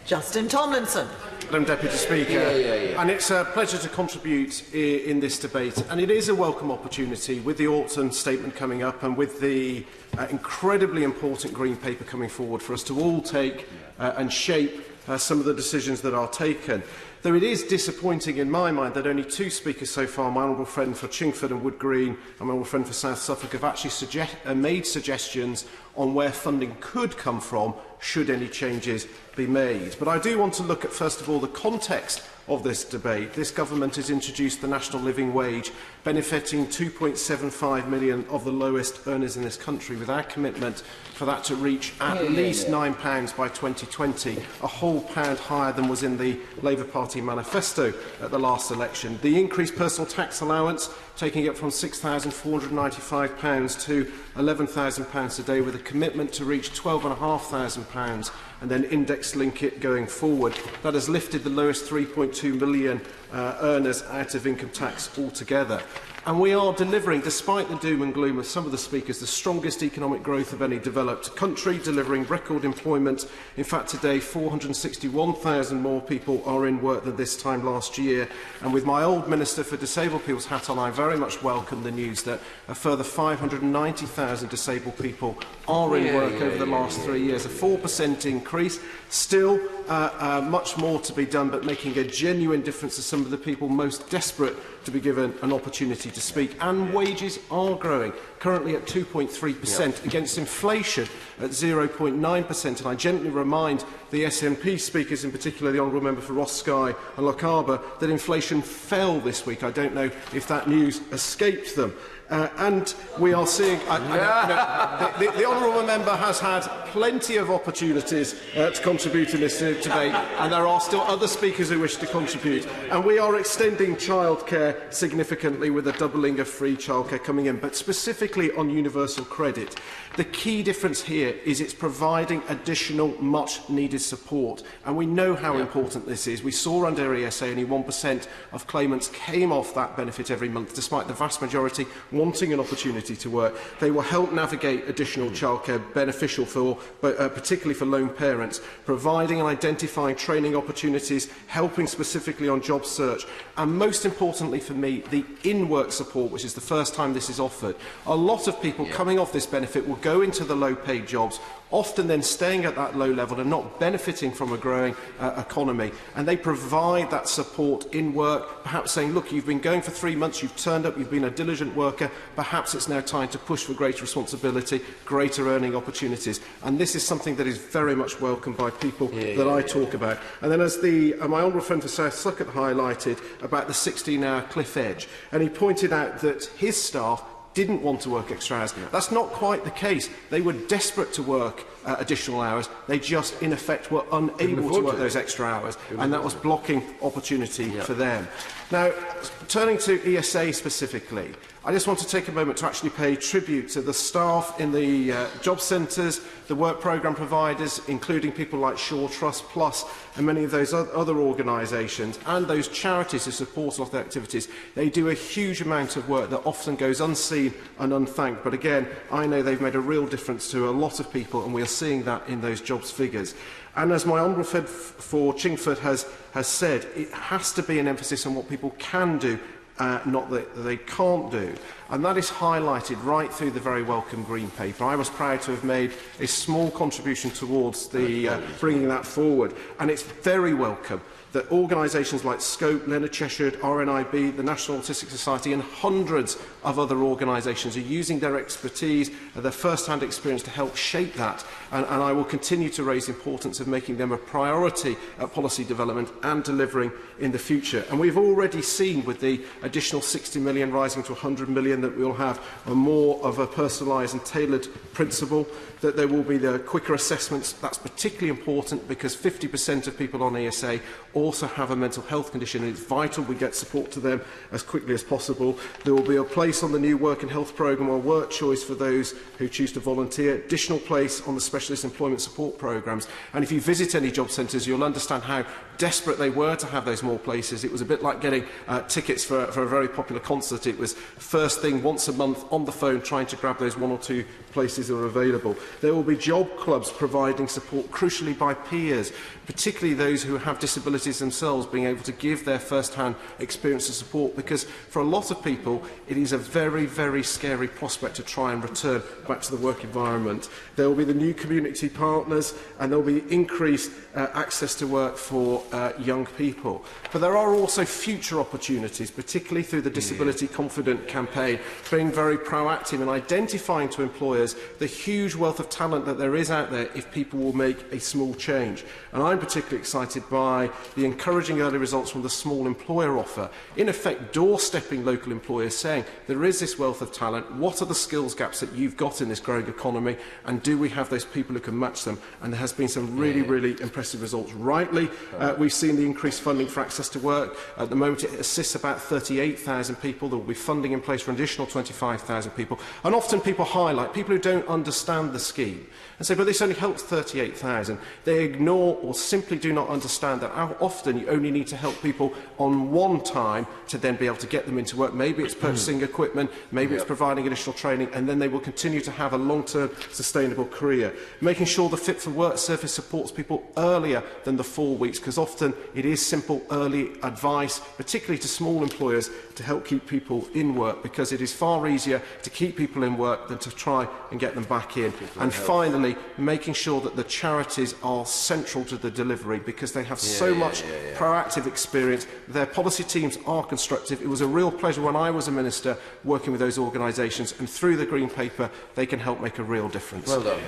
Justin Tomlinson. Madam Deputy Speaker, and it's a pleasure to contribute in this debate, and it is a welcome opportunity with the autumn statement coming up and with the incredibly important Green Paper coming forward for us to all take and shape some of the decisions that are taken. Though it is disappointing in my mind that only two speakers so far, my honourable friend for Chingford and Wood Green and my honourable friend for South Suffolk, have actually made suggestions on where funding could come from should any changes be made. But I do want to look at, first of all, the context of this debate. This government has introduced the national living wage, benefiting 2.75 million of the lowest earners in this country, with our commitment for that to reach at least £9 by 2020, a whole pound higher than was in the Labour Party manifesto at the last election. The increased personal tax allowance, taking it from £6,495 to £11,000 a day, with a commitment to reach £12,500 and then index link it going forward. That has lifted the lowest 3.2 million earners out of income tax altogether. And we are delivering, despite the doom and gloom of some of the speakers, the strongest economic growth of any developed country, delivering record employment. In fact, today, 461,000 more people are in work than this time last year. And with my old Minister for Disabled People's hat on, I very much welcome the news that a further 590,000 disabled people are in work over the last 3 years, a 4% increase. Still much more to be done, but making a genuine difference to some of the people most desperate to be given an opportunity to speak. And wages are growing, currently at 2.3% against inflation at 0.9%. And I gently remind the SNP speakers, in particular the Honourable Member for Ross Skye and Loch Arbour, that inflation fell this week. I don't know if that news escaped them. And we are seeing... the Honourable Member has had plenty of opportunities to contribute in this debate, and there are still other speakers who wish to contribute. And we are extending childcare significantly, with a doubling of free childcare coming in, but specifically on universal credit. The key difference here is it's providing additional much-needed support, and we know how important this is. We saw under ESA only 1% of claimants came off that benefit every month, despite the vast majority wanting an opportunity to work. They will help navigate additional childcare, beneficial for, particularly for lone parents, providing and identifying training opportunities, helping specifically on job search, and most importantly for me, the in-work support, which is the first time this is offered. A lot of people coming off this benefit will go into the low-paid jobs, often then staying at that low level and not benefiting from a growing economy. And they provide that support in work, perhaps saying, look, you've been going for 3 months, you've turned up, you've been a diligent worker, perhaps it's now time to push for greater responsibility, greater earning opportunities. And this is something that is very much welcomed by people that I talk about. And then, as my honourable friend for South Suffolk highlighted about the 16-hour cliff edge, and he pointed out that his staff didn't want to work extra hours. That's not quite the case. They were desperate to work additional hours. They just, in effect, were unable to work those extra hours, and that was blocking opportunity for them. Now, turning to ESA specifically, I just want to take a moment to actually pay tribute to the staff in the job centres, the work programme providers, including people like Shaw Trust Plus and many of those other organisations, and those charities who support a lot of their activities. They do a huge amount of work that often goes unseen and unthanked. But again, I know they've made a real difference to a lot of people, and we are seeing that in those jobs figures. And as my honourable friend for Chingford has said, it has to be an emphasis on what people can do, not that they can't do. And that is highlighted right through the very welcome Green Paper. I was proud to have made a small contribution towards the bringing that forward. And it's very welcome that organisations like Scope, Leonard Cheshire, RNIB, the National Autistic Society and hundreds of other organisations are using their expertise and their first-hand experience to help shape that. And I will continue to raise the importance of making them a priority at policy development and delivering in the future. And we've already seen, with the additional 60 million rising to 100 million, that we'll have more of a personalised and tailored principle, that there will be the quicker assessments. That's particularly important because 50% of people on ESA also have a mental health condition, and it's vital we get support to them as quickly as possible. There will be a place on the new Work and Health programme or work choice for those who choose to volunteer, additional place on the specialist employment support programmes. And if you visit any job centres, you'll understand how desperate they were to have those more places. It was a bit like getting tickets for a very popular concert. It was first thing once a month on the phone trying to grab those 1 or 2 places that are available. There will be job clubs providing support, crucially by peers, particularly those who have disabilities themselves, being able to give their first-hand experience of support, because for a lot of people it is a very, very scary prospect to try and return back to the work environment. There will be the new community partners, and there will be increased access to work for young people. But there are also future opportunities, particularly through the Disability Confident campaign, being very proactive and identifying to employers the huge wealth of talent that there is out there if people will make a small change. And I'm particularly excited by the encouraging early results from the small employer offer, in effect doorstepping local employers, saying there is this wealth of talent, what are the skills gaps that you've got in this growing economy, and do we have those people who can match them? And there has been some really, really impressive results. Rightly, we've seen the increased funding for access to work. At the moment it assists about 38,000 people. There will be funding in place for an additional 25,000 people. And often people highlight people who don't understand the scheme and say, but this only helps 38,000. They ignore or simply do not understand that how often you only need to help people on one time to then be able to get them into work. Maybe it's purchasing equipment, maybe it's providing additional training, and then they will continue to have a long-term sustainable career. Making sure the Fit for Work service supports people earlier than the 4 weeks, because often it is simple early advice, particularly to small employers, to help keep people in work, because it is far easier to keep people in work than to try and get them back in. And finally, making sure that the charities are central to the delivery, because they have so much proactive experience. Their policy teams are constructive. It was a real pleasure when I was a minister working with those organisations, and through the Green Paper they can help make a real difference. Well done.